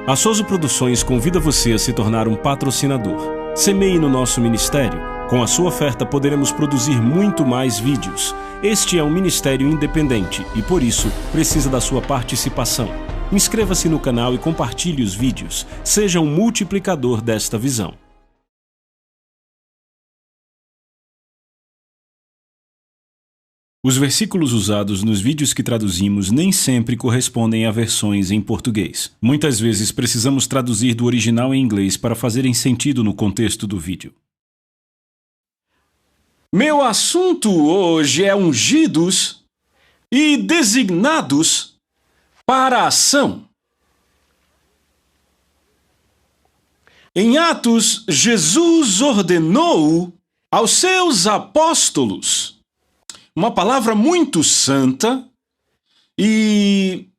A Soso Produções convida você a se tornar um patrocinador. Semeie no nosso ministério. Com a sua oferta poderemos produzir muito mais vídeos. Este é um ministério independente e, por isso, precisa da sua participação. Inscreva-se no canal e compartilhe os vídeos. Seja um multiplicador desta visão. Os versículos usados nos vídeos que traduzimos nem sempre correspondem a versões em português. Muitas vezes precisamos traduzir do original em inglês para fazerem sentido no contexto do vídeo. Meu assunto hoje é ungidos e designados para a ação. Em Atos, Jesus ordenou aos seus apóstolos uma palavra muito santa e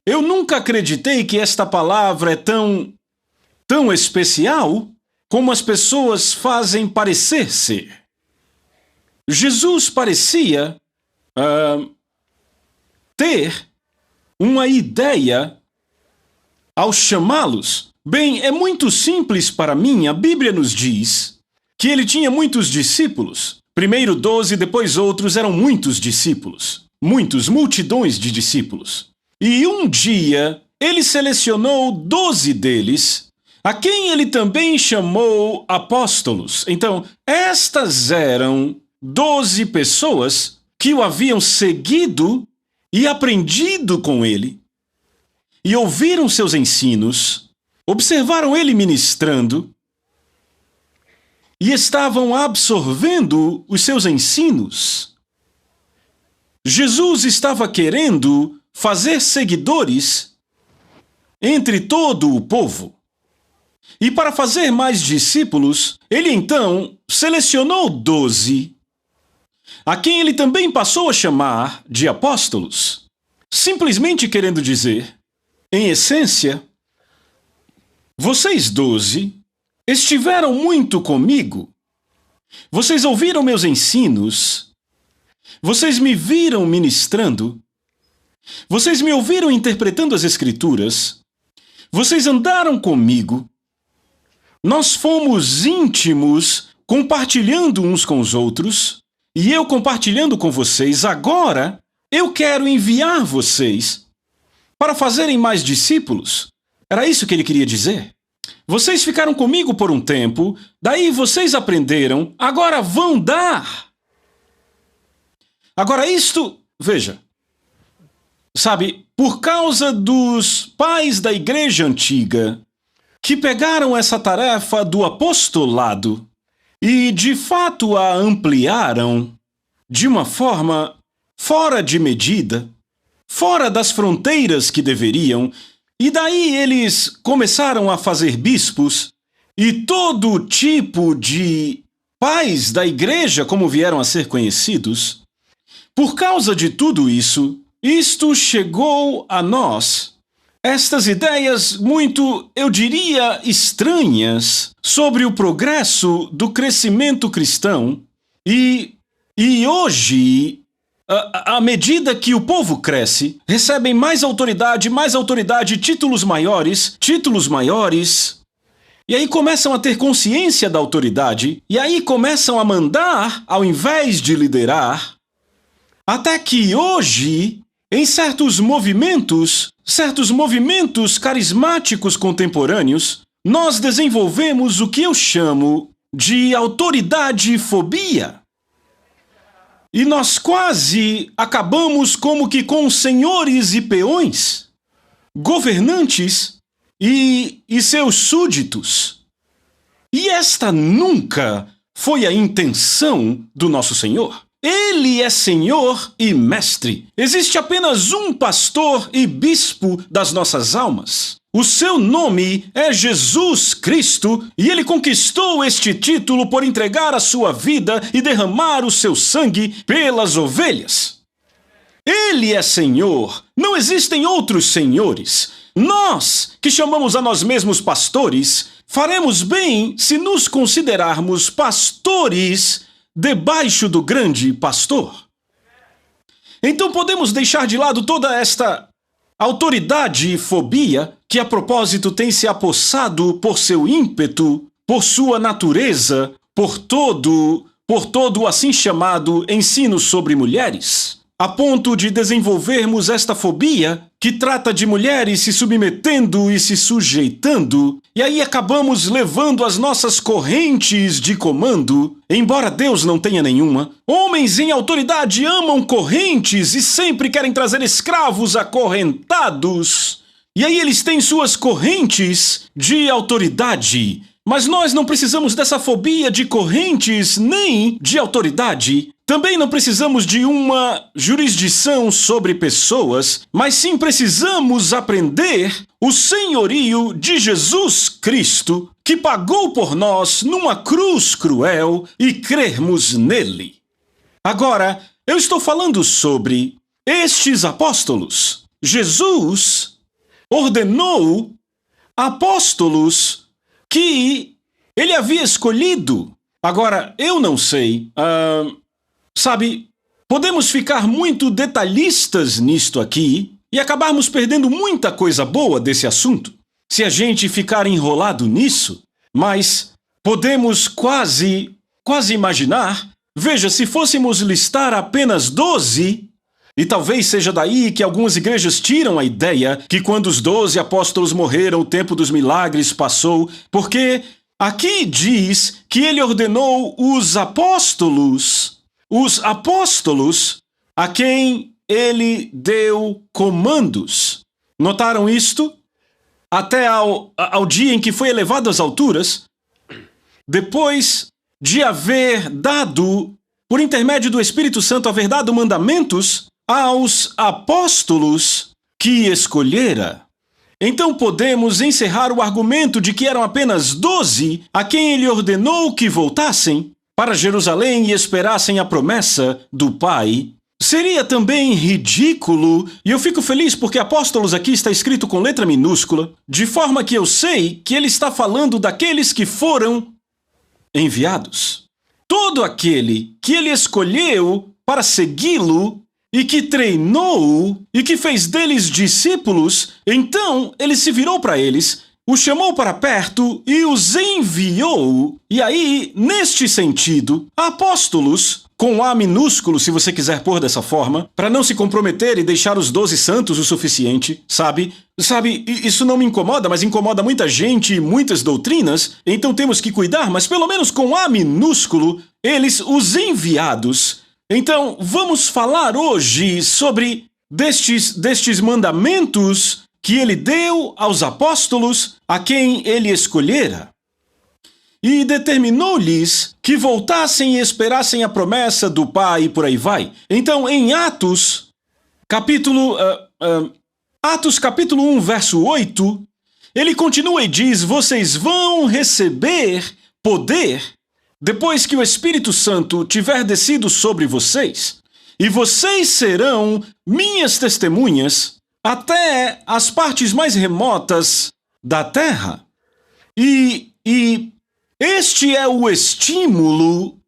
eu nunca acreditei que esta palavra é tão especial como as pessoas fazem parecer ser. Jesus parecia ter uma ideia ao chamá-los. Bem, é muito simples para mim. A Bíblia nos diz que ele tinha muitos discípulos. Primeiro 12, depois outros, eram muitos discípulos. Multidões de discípulos. E um dia, ele selecionou 12 deles, a quem ele também chamou apóstolos. Então, estas eram 12 pessoas que o haviam seguido e aprendido com ele, e ouviram seus ensinos, observaram ele ministrando, e estavam absorvendo os seus ensinos. Jesus estava querendo fazer seguidores entre todo o povo. E para fazer mais discípulos, ele então selecionou 12, a quem ele também passou a chamar de apóstolos, simplesmente querendo dizer, em essência, vocês 12 estiveram muito comigo, vocês ouviram meus ensinos, vocês me viram ministrando, vocês me ouviram interpretando as Escrituras, vocês andaram comigo, nós fomos íntimos, compartilhando uns com os outros, e eu compartilhando com vocês. Agora eu quero enviar vocês para fazerem mais discípulos. Era isso que ele queria dizer. Vocês ficaram comigo por um tempo, daí vocês aprenderam, agora vão dar. Agora veja, sabe, por causa dos pais da igreja antiga, que pegaram essa tarefa do apostolado e de fato a ampliaram de uma forma fora de medida, fora das fronteiras que deveriam. E daí eles começaram a fazer bispos e todo tipo de pais da igreja, como vieram a ser conhecidos. Por causa de tudo isso, isto chegou a nós, estas ideias muito, eu diria, estranhas sobre o progresso do crescimento cristão. E hoje, à medida que o povo cresce, recebem mais autoridade, títulos maiores, e aí começam a ter consciência da autoridade, e aí começam a mandar ao invés de liderar, até que hoje, em certos movimentos carismáticos contemporâneos, nós desenvolvemos o que eu chamo de autoridade-fobia. E nós quase acabamos como que com senhores e peões, governantes e seus súditos. E esta nunca foi a intenção do nosso Senhor. Ele é Senhor e Mestre. Existe apenas um pastor e bispo das nossas almas. O seu nome é Jesus Cristo e ele conquistou este título por entregar a sua vida e derramar o seu sangue pelas ovelhas. Ele é Senhor, não existem outros senhores. Nós, que chamamos a nós mesmos pastores, faremos bem se nos considerarmos pastores debaixo do grande pastor. Então podemos deixar de lado toda esta autoridade e fobia que a propósito tem se apossado por seu ímpeto, por sua natureza, por todo o assim chamado ensino sobre mulheres, a ponto de desenvolvermos esta fobia que trata de mulheres se submetendo e se sujeitando, e aí acabamos levando as nossas correntes de comando, embora Deus não tenha nenhuma. Homens em autoridade amam correntes e sempre querem trazer escravos acorrentados. E aí eles têm suas correntes de autoridade. Mas nós não precisamos dessa fobia de correntes nem de autoridade. Também não precisamos de uma jurisdição sobre pessoas, mas sim precisamos aprender o senhorio de Jesus Cristo, que pagou por nós numa cruz cruel, e crermos nele. Agora, eu estou falando sobre estes apóstolos. Jesus ordenou apóstolos que ele havia escolhido. Agora, eu não sei. Sabe, podemos ficar muito detalhistas nisto aqui e acabarmos perdendo muita coisa boa desse assunto se a gente ficar enrolado nisso, mas podemos quase imaginar. Veja, se fôssemos listar apenas 12, e talvez seja daí que algumas igrejas tiram a ideia que quando os 12 apóstolos morreram, o tempo dos milagres passou, porque aqui diz que ele ordenou os apóstolos a quem ele deu comandos. Notaram isto? Até ao dia em que foi elevado às alturas, depois de haver dado, por intermédio do Espírito Santo, haver dado mandamentos aos apóstolos que escolhera. Então podemos encerrar o argumento de que eram apenas 12 a quem ele ordenou que voltassem para Jerusalém e esperassem a promessa do Pai. Seria também ridículo, e eu fico feliz porque apóstolos aqui está escrito com letra minúscula, de forma que eu sei que ele está falando daqueles que foram enviados. Todo aquele que ele escolheu para segui-lo e que treinou e que fez deles discípulos, então ele se virou para eles, os chamou para perto e os enviou. E aí, neste sentido, apóstolos, com A minúsculo, se você quiser pôr dessa forma, para não se comprometer e deixar os 12 santos o suficiente, sabe, isso não me incomoda, mas incomoda muita gente e muitas doutrinas, então temos que cuidar, mas pelo menos com A minúsculo, eles, os enviados. Então, vamos falar hoje sobre destes mandamentos que ele deu aos apóstolos a quem ele escolhera. E determinou-lhes que voltassem e esperassem a promessa do Pai e por aí vai. Então, em Atos, capítulo 1, verso 8, ele continua e diz: vocês vão receber poder depois que o Espírito Santo tiver descido sobre vocês, e vocês serão minhas testemunhas até as partes mais remotas da terra. E este é o estímulo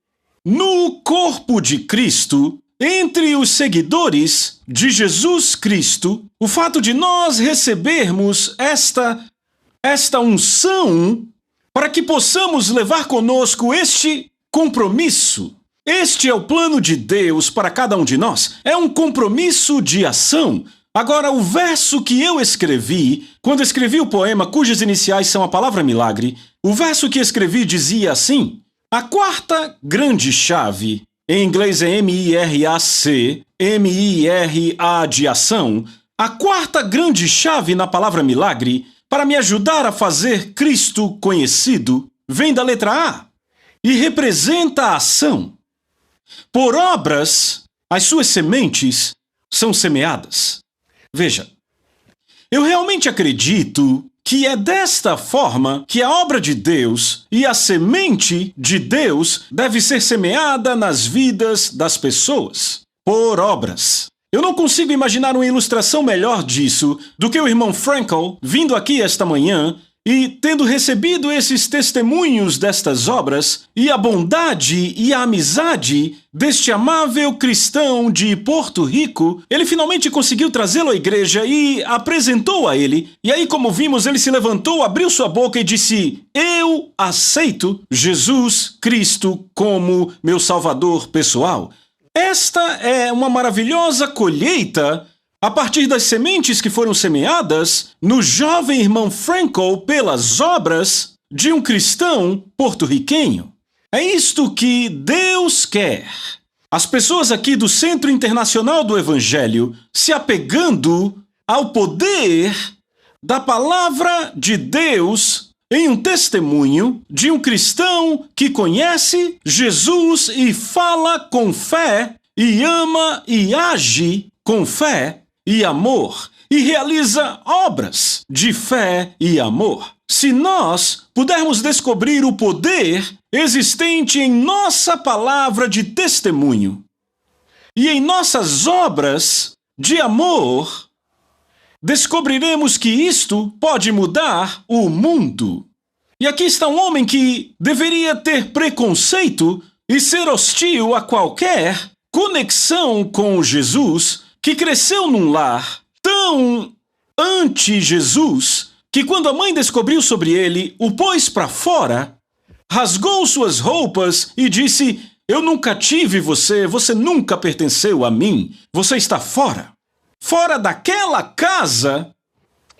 no corpo de Cristo, entre os seguidores de Jesus Cristo, o fato de nós recebermos esta unção para que possamos levar conosco este compromisso. Este é o plano de Deus para cada um de nós. É um compromisso de ação. Agora, o verso que eu escrevi, quando escrevi o poema cujas iniciais são a palavra milagre, o verso que escrevi dizia assim: a quarta grande chave, em inglês é M-I-R-A-C, M-I-R-A de ação, a quarta grande chave na palavra milagre, para me ajudar a fazer Cristo conhecido, vem da letra A e representa a ação. Por obras, as suas sementes são semeadas. Veja, eu realmente acredito que é desta forma que a obra de Deus e a semente de Deus deve ser semeada nas vidas das pessoas, por obras. Eu não consigo imaginar uma ilustração melhor disso do que o irmão Frankel vindo aqui esta manhã E, tendo recebido esses testemunhos destas obras, e a bondade e a amizade deste amável cristão de Porto Rico, ele finalmente conseguiu trazê-lo à igreja e apresentou a ele. E aí, como vimos, ele se levantou, abriu sua boca e disse: eu aceito Jesus Cristo como meu Salvador pessoal. Esta é uma maravilhosa colheita a partir das sementes que foram semeadas no jovem irmão Frankl pelas obras de um cristão porto-riquenho. É isto que Deus quer. As pessoas aqui do Centro Internacional do Evangelho se apegando ao poder da palavra de Deus em um testemunho de um cristão que conhece Jesus e fala com fé e ama e age com fé e amor, e realiza obras de fé e amor. Se nós pudermos descobrir o poder existente em nossa palavra de testemunho e em nossas obras de amor, descobriremos que isto pode mudar o mundo. E aqui está um homem que deveria ter preconceito e ser hostil a qualquer conexão com Jesus, que cresceu num lar tão anti-Jesus que quando a mãe descobriu sobre ele, o pôs para fora, rasgou suas roupas e disse: eu nunca tive você, você nunca pertenceu a mim, você está fora. Fora daquela casa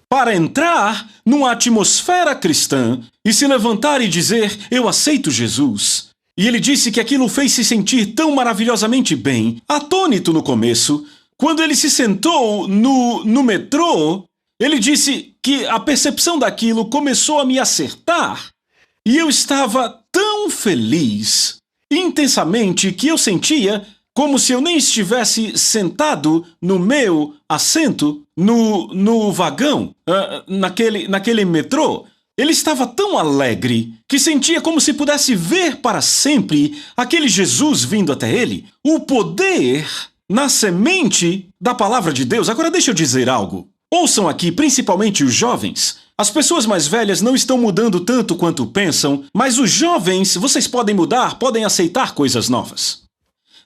para entrar numa atmosfera cristã e se levantar e dizer: eu aceito Jesus. E ele disse que aquilo fez se sentir tão maravilhosamente bem, atônito no começo. Quando ele se sentou no metrô, ele disse que a percepção daquilo começou a me acertar e eu estava tão feliz, intensamente, que eu sentia como se eu nem estivesse sentado no meu assento no vagão, naquele metrô. Ele estava tão alegre que sentia como se pudesse ver para sempre aquele Jesus vindo até ele. O poder na semente da palavra de Deus. Agora deixa eu dizer algo. Ouçam aqui, principalmente os jovens. As pessoas mais velhas não estão mudando tanto quanto pensam, mas os jovens, vocês podem mudar, podem aceitar coisas novas.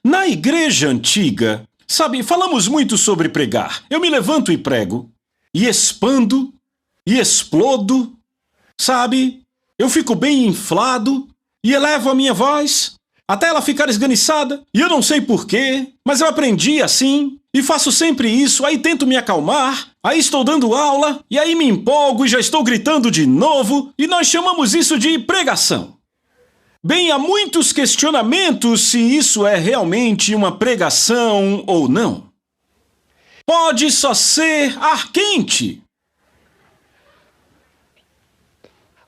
Na igreja antiga, sabe, falamos muito sobre pregar. Eu me levanto e prego, e expando, e explodo, sabe? Eu fico bem inflado, e elevo a minha voz até ela ficar esganiçada, e eu não sei porquê, mas eu aprendi assim, e faço sempre isso, aí tento me acalmar, aí estou dando aula, e aí me empolgo e já estou gritando de novo, e nós chamamos isso de pregação. Bem, há muitos questionamentos se isso é realmente uma pregação ou não. Pode só ser ar quente.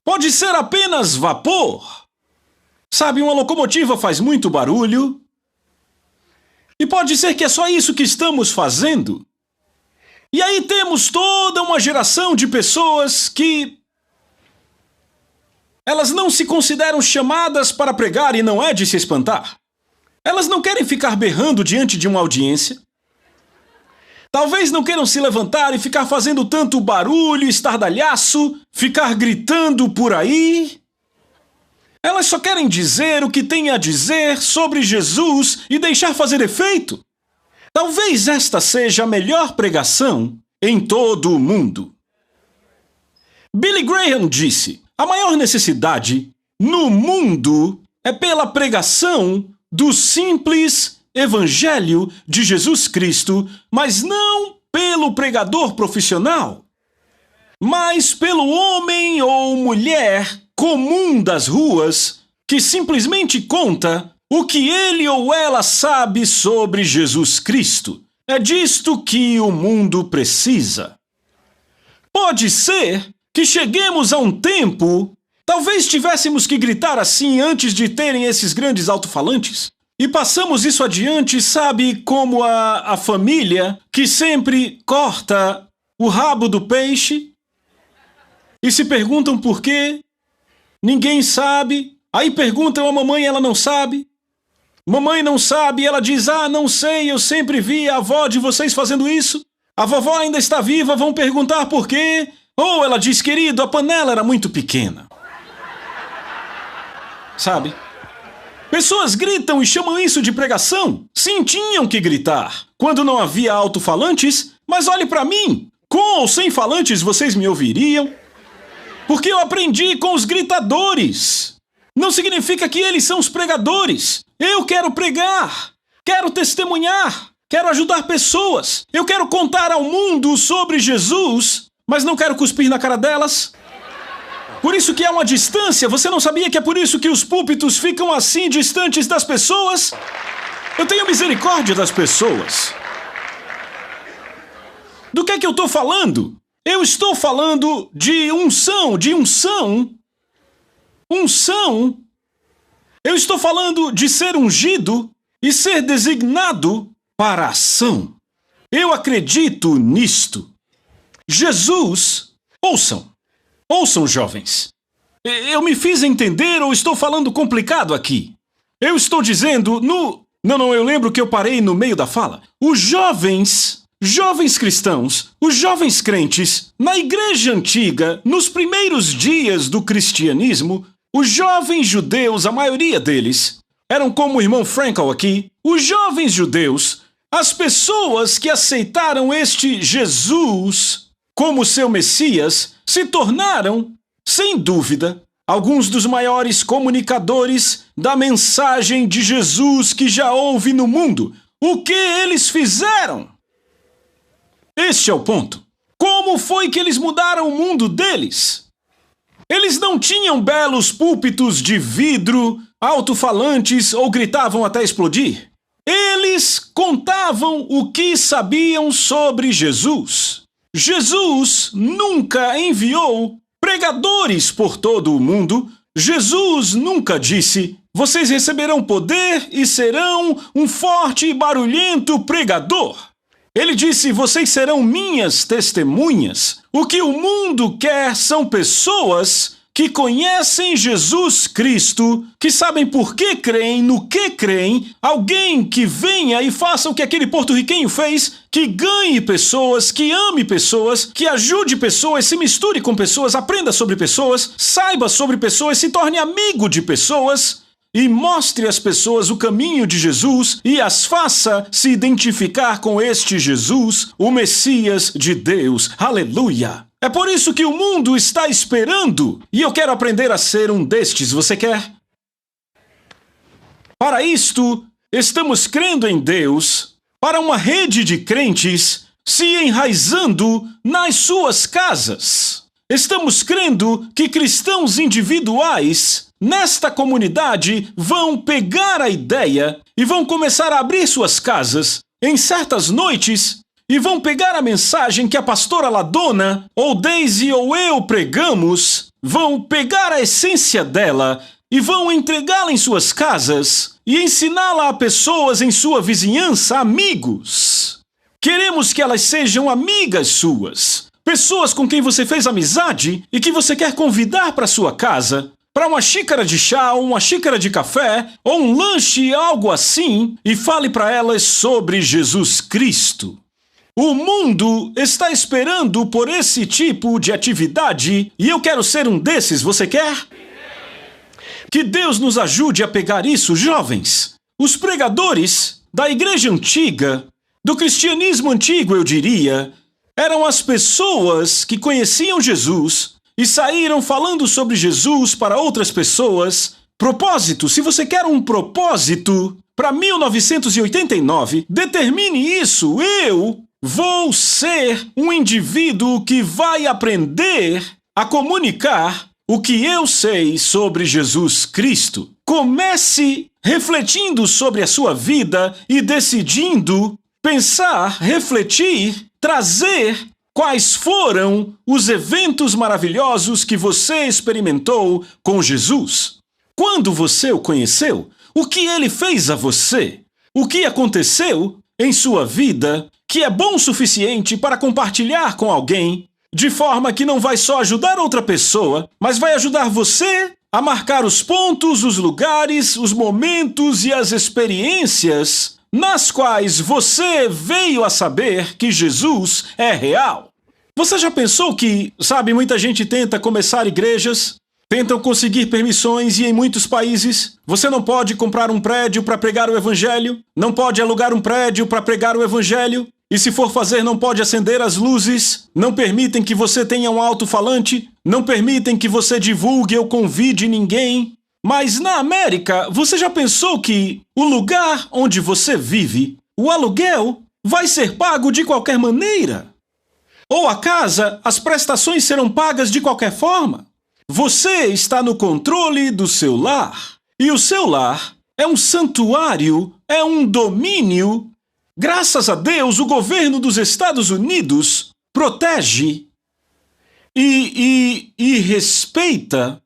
Pode ser apenas vapor. Sabe, uma locomotiva faz muito barulho. E pode ser que é só isso que estamos fazendo. E aí temos toda uma geração de pessoas que elas não se consideram chamadas para pregar e não é de se espantar. Elas não querem ficar berrando diante de uma audiência. Talvez não queiram se levantar e ficar fazendo tanto barulho, estardalhaço, ficar gritando por aí. Elas só querem dizer o que têm a dizer sobre Jesus e deixar fazer efeito. Talvez esta seja a melhor pregação em todo o mundo. Billy Graham disse: a maior necessidade no mundo é pela pregação do simples Evangelho de Jesus Cristo, mas não pelo pregador profissional, mas pelo homem ou mulher comum das ruas que simplesmente conta o que ele ou ela sabe sobre Jesus Cristo. É disto que o mundo precisa. Pode ser que cheguemos a um tempo, talvez tivéssemos que gritar assim antes de terem esses grandes alto-falantes. E passamos isso adiante, sabe, como a família que sempre corta o rabo do peixe e se perguntam por quê. Ninguém sabe. Aí perguntam a mamãe, ela não sabe. Mamãe não sabe, ela diz: ah, não sei, eu sempre vi a avó de vocês fazendo isso. A vovó ainda está viva, vão perguntar por quê. Ou ela diz, querido, a panela era muito pequena. Sabe? Pessoas gritam e chamam isso de pregação. Sim, tinham que gritar. Quando não havia alto-falantes, mas olhe para mim. Com ou sem falantes vocês me ouviriam? Porque eu aprendi com os gritadores. Não significa que eles são os pregadores. Eu quero pregar. Quero testemunhar. Quero ajudar pessoas. Eu quero contar ao mundo sobre Jesus, mas não quero cuspir na cara delas. Por isso que há uma distância. Você não sabia que é por isso que os púlpitos ficam assim distantes das pessoas? Eu tenho misericórdia das pessoas. Do que é que eu estou falando? Eu estou falando de unção. Unção. Eu estou falando de ser ungido e ser designado para a ação. Eu acredito nisto. Jesus, ouçam jovens. Eu me fiz entender ou estou falando complicado aqui? Eu estou dizendo Não, eu lembro que eu parei no meio da fala. Os jovens cristãos, os jovens crentes, na igreja antiga, nos primeiros dias do cristianismo, os jovens judeus, a maioria deles, eram como o irmão Frankel aqui, os jovens judeus, as pessoas que aceitaram este Jesus como seu Messias, se tornaram, sem dúvida, alguns dos maiores comunicadores da mensagem de Jesus que já houve no mundo. O que eles fizeram? Este é o ponto. Como foi que eles mudaram o mundo deles? Eles não tinham belos púlpitos de vidro, alto-falantes ou gritavam até explodir. Eles contavam o que sabiam sobre Jesus. Jesus nunca enviou pregadores por todo o mundo. Jesus nunca disse, vocês receberão poder e serão um forte e barulhento pregador. Ele disse, vocês serão minhas testemunhas. O que o mundo quer são pessoas que conhecem Jesus Cristo, que sabem por que creem, no que creem, alguém que venha e faça o que aquele porto-riquenho fez, que ganhe pessoas, que ame pessoas, que ajude pessoas, se misture com pessoas, aprenda sobre pessoas, saiba sobre pessoas, se torne amigo de pessoas e mostre às pessoas o caminho de Jesus e as faça se identificar com este Jesus, o Messias de Deus. Aleluia! É por isso que o mundo está esperando, e eu quero aprender a ser um destes. Você quer? Para isto, estamos crendo em Deus, para uma rede de crentes se enraizando nas suas casas. Estamos crendo que cristãos individuais nesta comunidade vão pegar a ideia e vão começar a abrir suas casas em certas noites e vão pegar a mensagem que a pastora Ladona, ou Daisy ou eu pregamos, vão pegar a essência dela e vão entregá-la em suas casas e ensiná-la a pessoas em sua vizinhança, amigos. Queremos que elas sejam amigas suas, pessoas com quem você fez amizade e que você quer convidar para sua casa, para uma xícara de chá, ou uma xícara de café, ou um lanche, algo assim, e fale para elas sobre Jesus Cristo. O mundo está esperando por esse tipo de atividade e eu quero ser um desses, você quer? Que Deus nos ajude a pegar isso, jovens. Os pregadores da igreja antiga, do cristianismo antigo, eu diria, eram as pessoas que conheciam Jesus e saíram falando sobre Jesus para outras pessoas. Propósito, se você quer um propósito para 1989, determine isso. Eu vou ser um indivíduo que vai aprender a comunicar o que eu sei sobre Jesus Cristo. Comece refletindo sobre a sua vida e decidindo pensar, refletir, trazer quais foram os eventos maravilhosos que você experimentou com Jesus. Quando você o conheceu, o que ele fez a você? O que aconteceu em sua vida que é bom o suficiente para compartilhar com alguém, de forma que não vai só ajudar outra pessoa, mas vai ajudar você a marcar os pontos, os lugares, os momentos e as experiências nas quais você veio a saber que Jesus é real. Você já pensou que, sabe, muita gente tenta começar igrejas, tentam conseguir permissões e em muitos países você não pode comprar um prédio para pregar o evangelho, não pode alugar um prédio para pregar o evangelho, e se for fazer não pode acender as luzes, não permitem que você tenha um alto-falante, não permitem que você divulgue ou convide ninguém. Mas na América, você já pensou que o lugar onde você vive, o aluguel, vai ser pago de qualquer maneira? Ou a casa, as prestações serão pagas de qualquer forma? Você está no controle do seu lar. E o seu lar é um santuário, é um domínio. Graças a Deus, o governo dos Estados Unidos protege e respeita.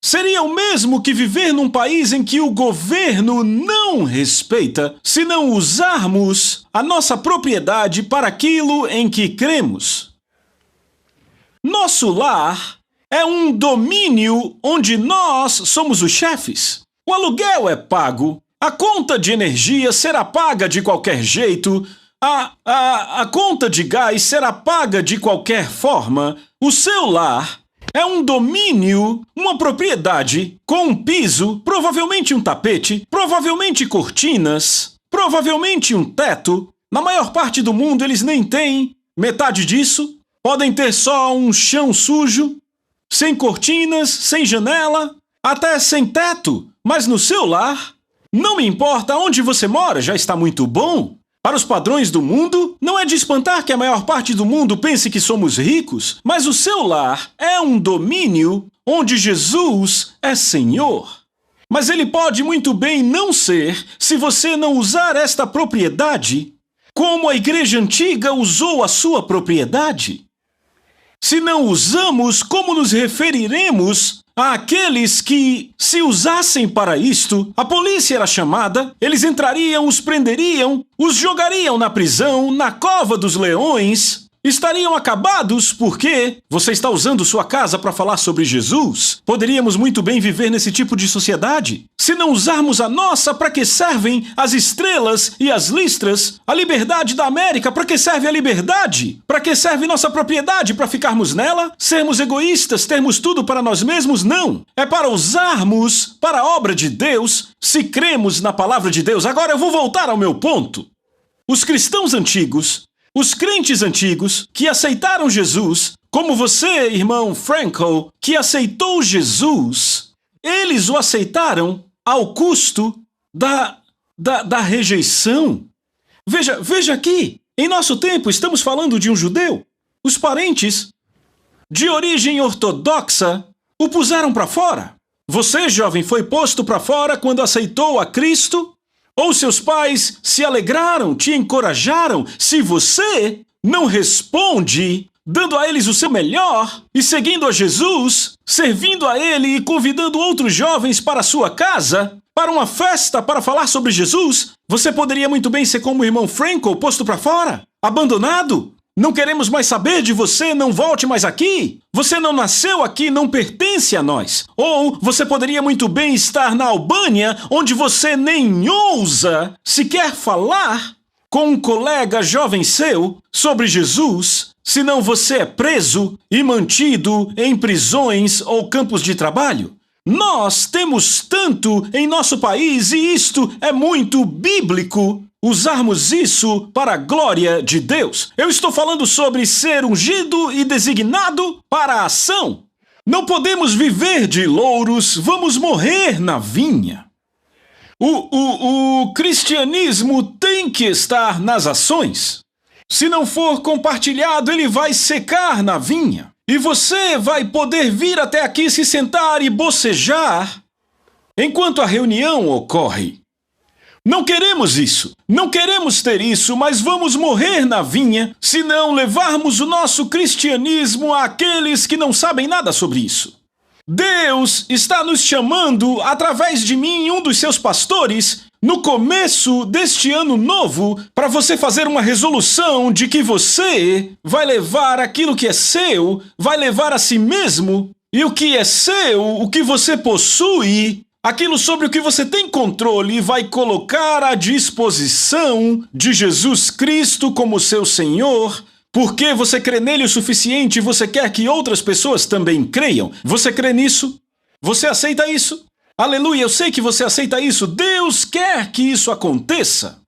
Seria o mesmo que viver num país em que o governo não respeita se não usarmos a nossa propriedade para aquilo em que cremos. Nosso lar é um domínio onde nós somos os chefes. O aluguel é pago, a conta de energia será paga de qualquer jeito, a conta de gás será paga de qualquer forma. O seu lar é um domínio, uma propriedade, com um piso, provavelmente um tapete, provavelmente cortinas, provavelmente um teto. Na maior parte do mundo eles nem têm metade disso. Podem ter só um chão sujo, sem cortinas, sem janela, até sem teto. Mas no seu lar, não me importa onde você mora, já está muito bom. Para os padrões do mundo, não é de espantar que a maior parte do mundo pense que somos ricos, mas o seu lar é um domínio onde Jesus é Senhor. Mas ele pode muito bem não ser se você não usar esta propriedade como a igreja antiga usou a sua propriedade. Se não usamos, como nos referiremos àqueles que, se usassem para isto, a polícia era chamada, eles entrariam, os prenderiam, os jogariam na prisão, na cova dos leões, estariam acabados porque você está usando sua casa para falar sobre Jesus? Poderíamos muito bem viver nesse tipo de sociedade. Se não usarmos a nossa, para que servem as estrelas e as listras? A liberdade da América, para que serve a liberdade? Para que serve nossa propriedade? Para ficarmos nela? Sermos egoístas, termos tudo para nós mesmos? Não. É para usarmos para a obra de Deus, se cremos na palavra de Deus. Agora eu vou voltar ao meu ponto. Os cristãos antigos, os crentes antigos que aceitaram Jesus, como você, irmão Frankel, que aceitou Jesus, eles o aceitaram ao custo da rejeição. Veja aqui, em nosso tempo estamos falando de um judeu. Os parentes de origem ortodoxa o puseram para fora. Você, jovem, foi posto para fora quando aceitou a Cristo? Ou seus pais se alegraram, te encorajaram? Se você não responde, dando a eles o seu melhor e seguindo a Jesus, servindo a Ele e convidando outros jovens para a sua casa, para uma festa para falar sobre Jesus, você poderia muito bem ser como o irmão Frankel, posto para fora, abandonado. Não queremos mais saber de você, não volte mais aqui. Você não nasceu aqui, não pertence a nós. Ou você poderia muito bem estar na Albânia, onde você nem ousa sequer falar com um colega jovem seu sobre Jesus, senão você é preso e mantido em prisões ou campos de trabalho. Nós temos tanto em nosso país e isto é muito bíblico. Usarmos isso para a glória de Deus. Eu estou falando sobre ser ungido e designado para a ação. Não podemos viver de louros, vamos morrer na vinha. O cristianismo tem que estar nas ações. Se não for compartilhado, ele vai secar na vinha. E você vai poder vir até aqui se sentar e bocejar enquanto a reunião ocorre. Não queremos isso, não queremos ter isso, mas vamos morrer na vinha se não levarmos o nosso cristianismo àqueles que não sabem nada sobre isso. Deus está nos chamando, através de mim, um dos seus pastores, no começo deste ano novo, para você fazer uma resolução de que você vai levar aquilo que é seu, vai levar a si mesmo, e o que é seu, o que você possui, aquilo sobre o que você tem controle, vai colocar à disposição de Jesus Cristo como seu Senhor, Porque você crê nele o suficiente e você quer que outras pessoas também creiam. Você crê nisso? Você aceita isso? Aleluia, eu sei que você aceita isso. Deus quer que isso aconteça.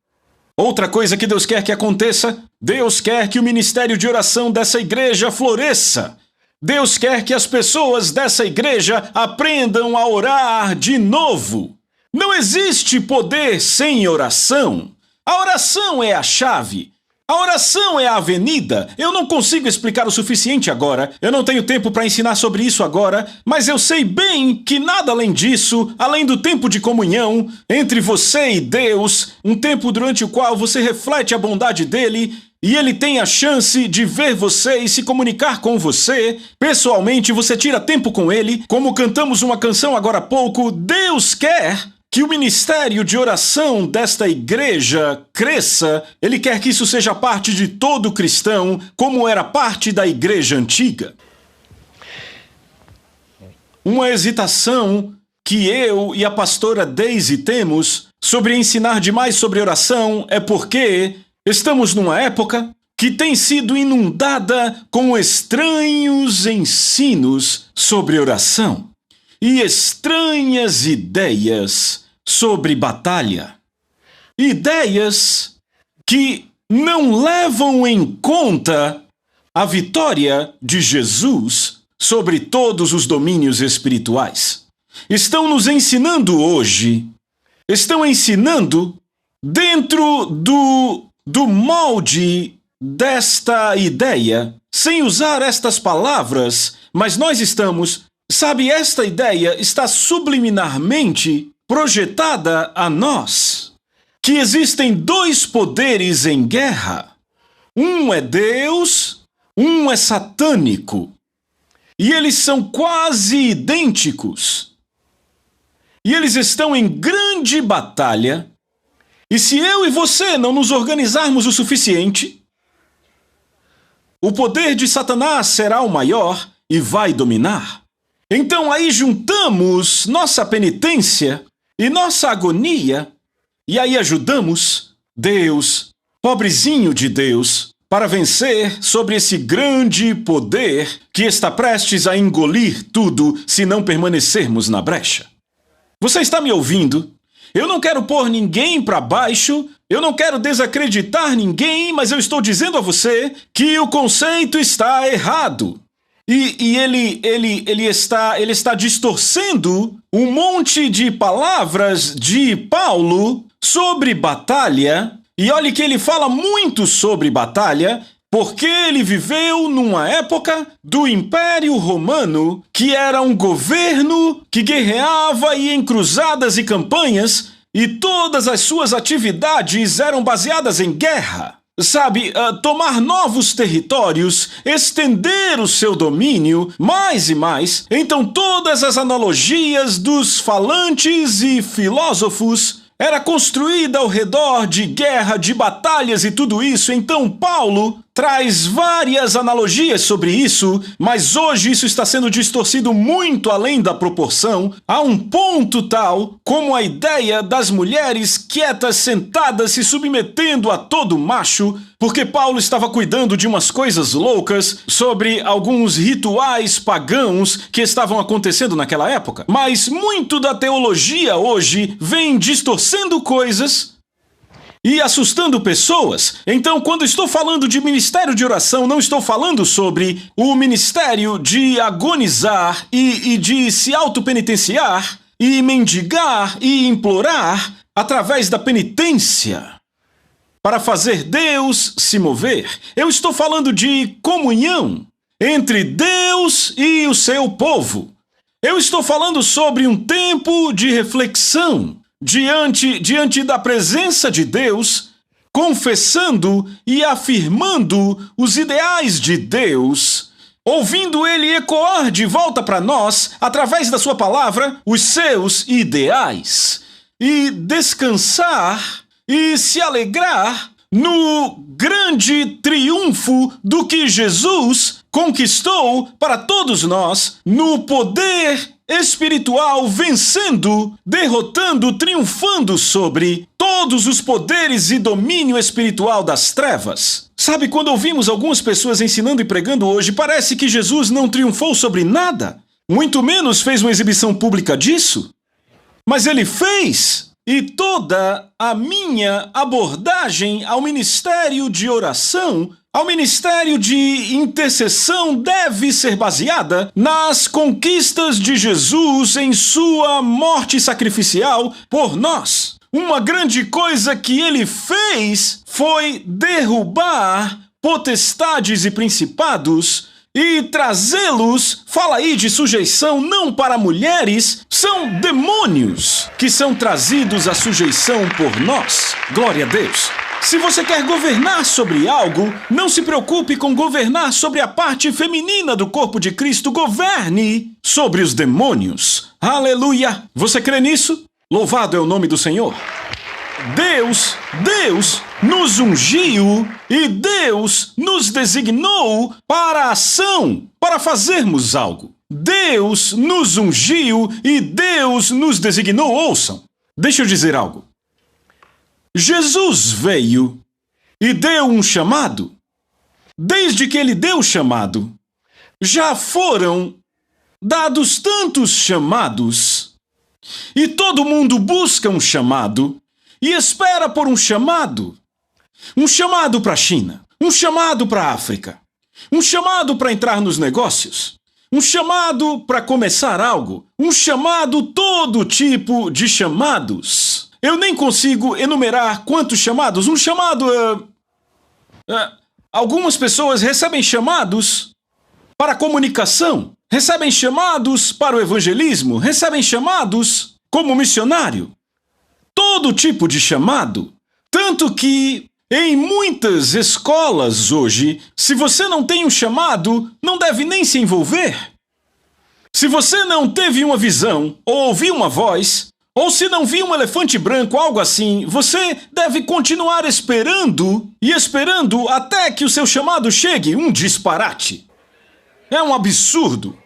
Outra coisa que Deus quer que aconteça, Deus quer que o ministério de oração dessa igreja floresça. Deus quer que as pessoas dessa igreja aprendam a orar de novo. Não existe poder sem oração. A oração é a chave. A oração é a avenida. Eu não consigo explicar o suficiente agora. Eu não tenho tempo para ensinar sobre isso agora, mas eu sei bem que nada além disso, além do tempo de comunhão entre você e Deus, um tempo durante o qual você reflete a bondade dele e ele tem a chance de ver você e se comunicar com você. Pessoalmente, você tira tempo com ele, como cantamos uma canção agora há pouco. Deus quer que o ministério de oração desta igreja cresça. Ele quer que isso seja parte de todo cristão, como era parte da igreja antiga. Uma hesitação que eu e a pastora Daisy temos sobre ensinar demais sobre oração é porque estamos numa época que tem sido inundada com estranhos ensinos sobre oração e estranhas ideias sobre batalha. Ideias que não levam em conta a vitória de Jesus sobre todos os domínios espirituais. Estão nos ensinando hoje, estão ensinando dentro do molde desta ideia, sem usar estas palavras, mas nós estamos, sabe, esta ideia está subliminarmente projetada a nós, que existem dois poderes em guerra. Um é Deus, um é satânico. E eles são quase idênticos. E eles estão em grande batalha. E se eu e você não nos organizarmos o suficiente, o poder de Satanás será o maior e vai dominar. Então aí juntamos nossa penitência e nossa agonia, e aí ajudamos Deus, pobrezinho de Deus, para vencer sobre esse grande poder que está prestes a engolir tudo se não permanecermos na brecha. Você está me ouvindo? Eu não quero pôr ninguém para baixo, eu não quero desacreditar ninguém, mas eu estou dizendo a você que o conceito está errado. E ele está distorcendo um monte de palavras de Paulo sobre batalha. E olhe que ele fala muito sobre batalha, porque ele viveu numa época do Império Romano, que era um governo que guerreava e em cruzadas e campanhas, e todas as suas atividades eram baseadas em guerra. Sabe, tomar novos territórios, estender o seu domínio, mais e mais. Então todas as analogias dos falantes e filósofos era construída ao redor de guerra, de batalhas e tudo isso. Então Paulo traz várias analogias sobre isso, mas hoje isso está sendo distorcido muito além da proporção, a um ponto tal como a ideia das mulheres quietas, sentadas, se submetendo a todo macho, porque Paulo estava cuidando de umas coisas loucas sobre alguns rituais pagãos que estavam acontecendo naquela época. Mas muito da teologia hoje vem distorcendo coisas e assustando pessoas. Então, quando estou falando de ministério de oração, não estou falando sobre o ministério de agonizar e de se autopenitenciar e mendigar e implorar através da penitência para fazer Deus se mover. Eu estou falando de comunhão entre Deus e o seu povo. Eu estou falando sobre um tempo de reflexão diante da presença de Deus, confessando e afirmando os ideais de Deus, ouvindo Ele ecoar de volta para nós, através da sua palavra, os seus ideais, e descansar e se alegrar no grande triunfo do que Jesus conquistou para todos nós, no poder espiritual, vencendo, derrotando, triunfando sobre todos os poderes e domínio espiritual das trevas. Sabe, quando ouvimos algumas pessoas ensinando e pregando hoje, parece que Jesus não triunfou sobre nada, muito menos fez uma exibição pública disso. Mas ele fez, e toda a minha abordagem ao ministério de oração, ao ministério de intercessão, deve ser baseada nas conquistas de Jesus em sua morte sacrificial por nós. Uma grande coisa que ele fez foi derrubar potestades e principados e trazê-los, fala aí de sujeição não para mulheres, são demônios que são trazidos à sujeição por nós. Glória a Deus. Se você quer governar sobre algo, não se preocupe com governar sobre a parte feminina do corpo de Cristo. Governe sobre os demônios. Aleluia! Você crê nisso? Louvado é o nome do Senhor. Deus nos ungiu e Deus nos designou para a ação, para fazermos algo. Deus nos ungiu e Deus nos designou. Ouçam, deixa eu dizer algo. Jesus veio e deu um chamado. Desde que ele deu o chamado, já foram dados tantos chamados. E todo mundo busca um chamado e espera por um chamado. Um chamado para a China, um chamado para a África, um chamado para entrar nos negócios, um chamado para começar algo, um chamado, todo tipo de chamados. Eu nem consigo enumerar quantos chamados. Um chamado... algumas pessoas recebem chamados para a comunicação, recebem chamados para o evangelismo, recebem chamados como missionário. Todo tipo de chamado. Tanto que em muitas escolas hoje, se você não tem um chamado, não deve nem se envolver. Se você não teve uma visão, ou ouviu uma voz, ou se não viu um elefante branco, algo assim, você deve continuar esperando e esperando até que o seu chamado chegue. Um disparate. É um absurdo.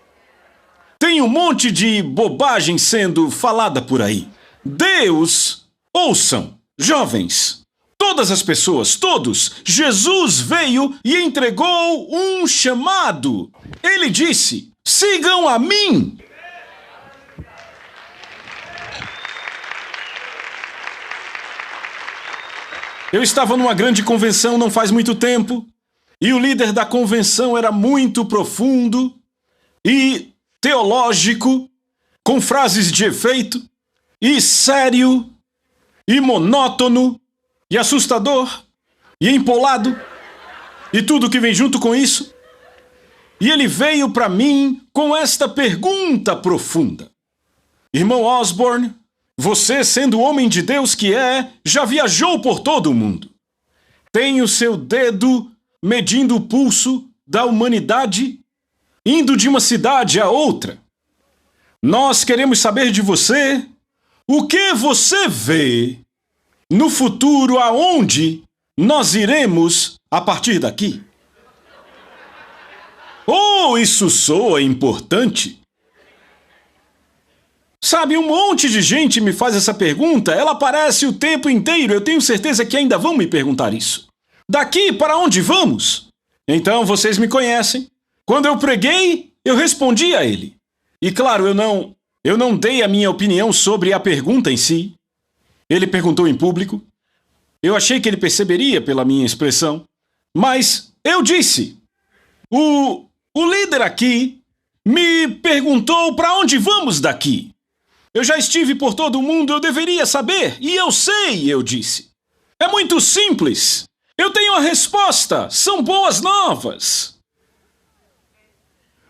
Tem um monte de bobagem sendo falada por aí. Deus, ouçam, jovens, todas as pessoas, todos, Jesus veio e entregou um chamado. Ele disse, sigam a mim. Eu estava numa grande convenção não faz muito tempo, e o líder da convenção era muito profundo e teológico, com frases de efeito, e sério, e monótono, e assustador, e empolado, e tudo que vem junto com isso. E ele veio para mim com esta pergunta profunda. Irmão Osborne, você, sendo o homem de Deus que é, já viajou por todo o mundo. Tem o seu dedo medindo o pulso da humanidade, indo de uma cidade a outra. Nós queremos saber de você o que você vê no futuro, aonde nós iremos a partir daqui. Oh, isso soa importante. Sabe, um monte de gente me faz essa pergunta, ela aparece o tempo inteiro, eu tenho certeza que ainda vão me perguntar isso. Daqui para onde vamos? Então, vocês me conhecem. Quando eu preguei, eu respondi a ele. E claro, eu não dei a minha opinião sobre a pergunta em si. Ele perguntou em público. Eu achei que ele perceberia pela minha expressão. Mas eu disse, o líder aqui me perguntou para onde vamos daqui. Eu já estive por todo o mundo, eu deveria saber. E eu sei, eu disse. É muito simples. Eu tenho a resposta. São boas novas.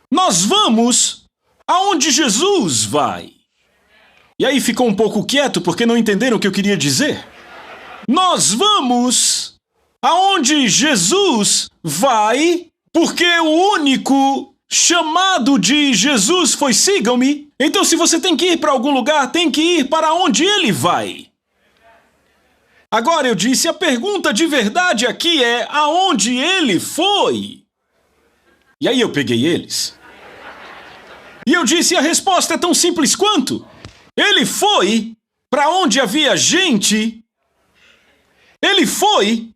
Nós vamos aonde Jesus vai. E aí ficou um pouco quieto porque não entenderam o que eu queria dizer. Nós vamos aonde Jesus vai, porque o único chamado de Jesus foi sigam-me. Então se você tem que ir para algum lugar, tem que ir para onde ele vai. Agora eu disse, a pergunta de verdade aqui é aonde ele foi. E aí eu peguei eles. E eu disse, a resposta é tão simples quanto. Ele foi para onde havia gente Ele foi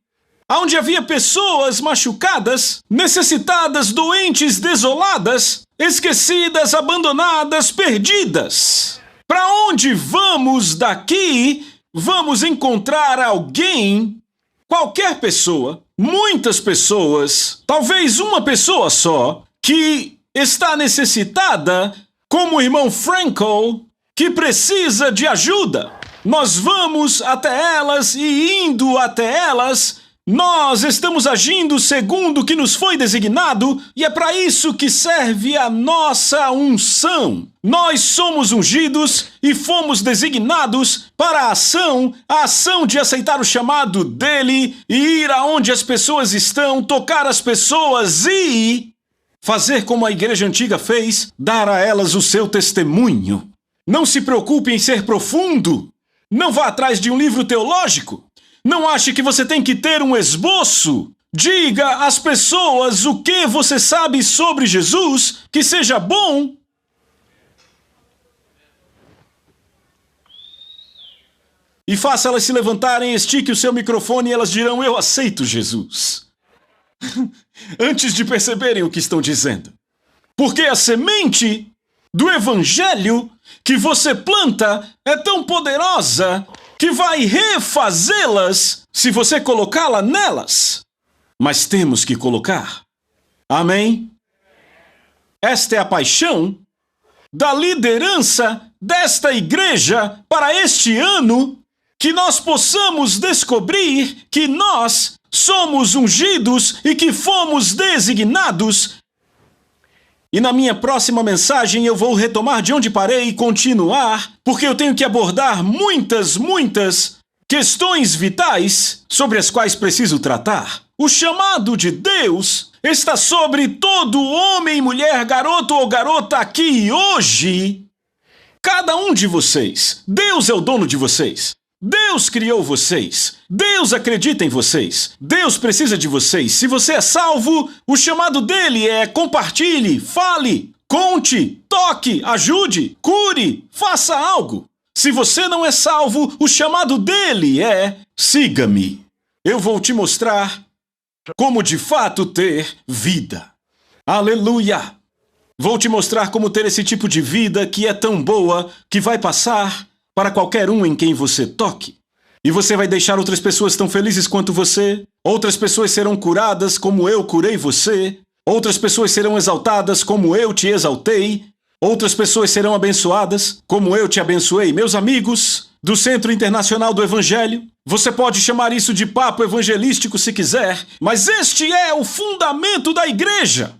aonde havia pessoas machucadas, necessitadas, doentes, desoladas, esquecidas, abandonadas, perdidas. Para onde vamos daqui? Vamos encontrar alguém, qualquer pessoa, muitas pessoas, talvez uma pessoa só, que está necessitada, como o irmão Frankel, que precisa de ajuda. Nós vamos até elas e indo até elas, nós estamos agindo segundo o que nos foi designado e é para isso que serve a nossa unção. Nós somos ungidos e fomos designados para a ação de aceitar o chamado dele e ir aonde as pessoas estão, tocar as pessoas e fazer como a igreja antiga fez, dar a elas o seu testemunho. Não se preocupe em ser profundo. Não vá atrás de um livro teológico. Não ache que você tem que ter um esboço. Diga às pessoas o que você sabe sobre Jesus, que seja bom. E faça elas se levantarem, estique o seu microfone e elas dirão, eu aceito Jesus. Antes de perceberem o que estão dizendo. Porque a semente do evangelho que você planta é tão poderosa que vai refazê-las se você colocá-la nelas. Mas temos que colocar. Amém? Esta é a paixão da liderança desta igreja para este ano, que nós possamos descobrir que nós somos ungidos e que fomos designados. E na minha próxima mensagem eu vou retomar de onde parei e continuar, porque eu tenho que abordar muitas questões vitais sobre as quais preciso tratar. O chamado de Deus está sobre todo homem, mulher, garoto ou garota aqui hoje. Cada um de vocês. Deus é o dono de vocês. Deus criou vocês. Deus acredita em vocês. Deus precisa de vocês. Se você é salvo, o chamado dele é compartilhe, fale, conte, toque, ajude, cure, faça algo. Se você não é salvo, o chamado dele é siga-me. Eu vou te mostrar como de fato ter vida. Aleluia! Vou te mostrar como ter esse tipo de vida que é tão boa que vai passar para qualquer um em quem você toque. E você vai deixar outras pessoas tão felizes quanto você. Outras pessoas serão curadas como eu curei você. Outras pessoas serão exaltadas como eu te exaltei. Outras pessoas serão abençoadas como eu te abençoei. Meus amigos do Centro Internacional do Evangelho, você pode chamar isso de papo evangelístico se quiser, mas este é o fundamento da igreja.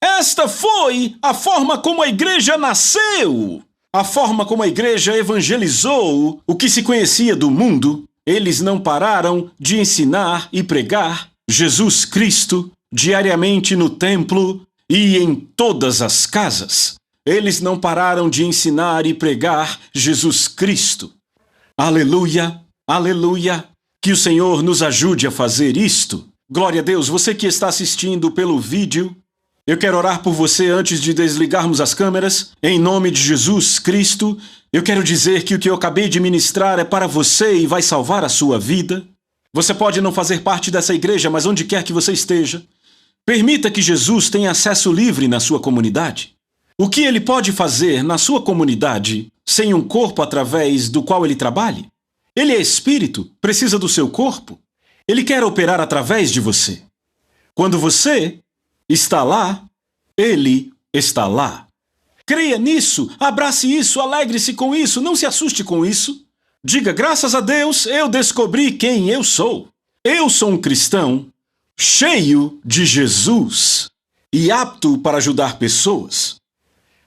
Esta foi a forma como a igreja nasceu. A forma como a igreja evangelizou o que se conhecia do mundo. Eles não pararam de ensinar e pregar Jesus Cristo diariamente no templo e em todas as casas. Eles não pararam de ensinar e pregar Jesus Cristo. Aleluia, aleluia. Que o Senhor nos ajude a fazer isto. Glória a Deus, você que está assistindo pelo vídeo, eu quero orar por você antes de desligarmos as câmeras. Em nome de Jesus Cristo, eu quero dizer que o que eu acabei de ministrar é para você e vai salvar a sua vida. Você pode não fazer parte dessa igreja, mas onde quer que você esteja, permita que Jesus tenha acesso livre na sua comunidade. O que ele pode fazer na sua comunidade sem um corpo através do qual ele trabalhe? Ele é espírito, precisa do seu corpo. Ele quer operar através de você. Quando você está lá, ele está lá. Creia nisso, abrace isso, alegre-se com isso, não se assuste com isso. Diga, graças a Deus, eu descobri quem eu sou. Eu sou um cristão cheio de Jesus e apto para ajudar pessoas.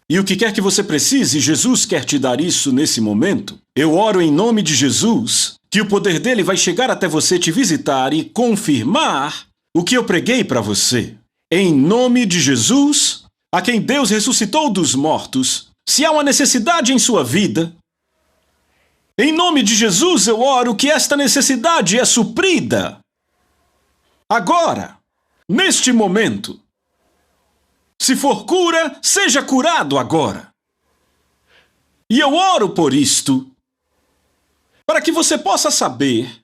E o que quer que você precise, Jesus quer te dar isso nesse momento. Eu oro em nome de Jesus, que o poder dele vai chegar até você, te visitar e confirmar o que eu preguei para você. Em nome de Jesus, a quem Deus ressuscitou dos mortos, se há uma necessidade em sua vida, em nome de Jesus eu oro que esta necessidade é suprida. Agora, neste momento. Se for cura, seja curado agora. E eu oro por isto, para que você possa saber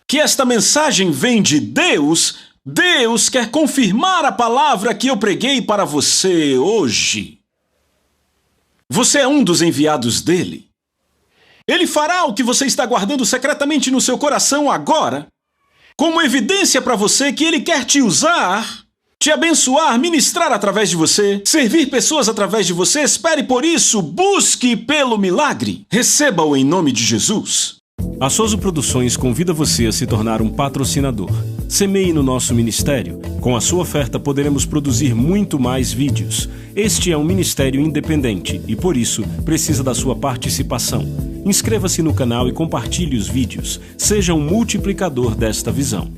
que esta mensagem vem de Deus, Deus quer confirmar a palavra que eu preguei para você hoje. Você é um dos enviados dele. Ele fará o que você está guardando secretamente no seu coração agora, como evidência para você que ele quer te usar, te abençoar, ministrar através de você, servir pessoas através de você. Espere por isso, busque pelo milagre. Receba-o em nome de Jesus. A Soso Produções convida você a se tornar um patrocinador. Semeie no nosso ministério. Com a sua oferta poderemos produzir muito mais vídeos. Este é um ministério independente e, por isso, precisa da sua participação. Inscreva-se no canal e compartilhe os vídeos. Seja um multiplicador desta visão.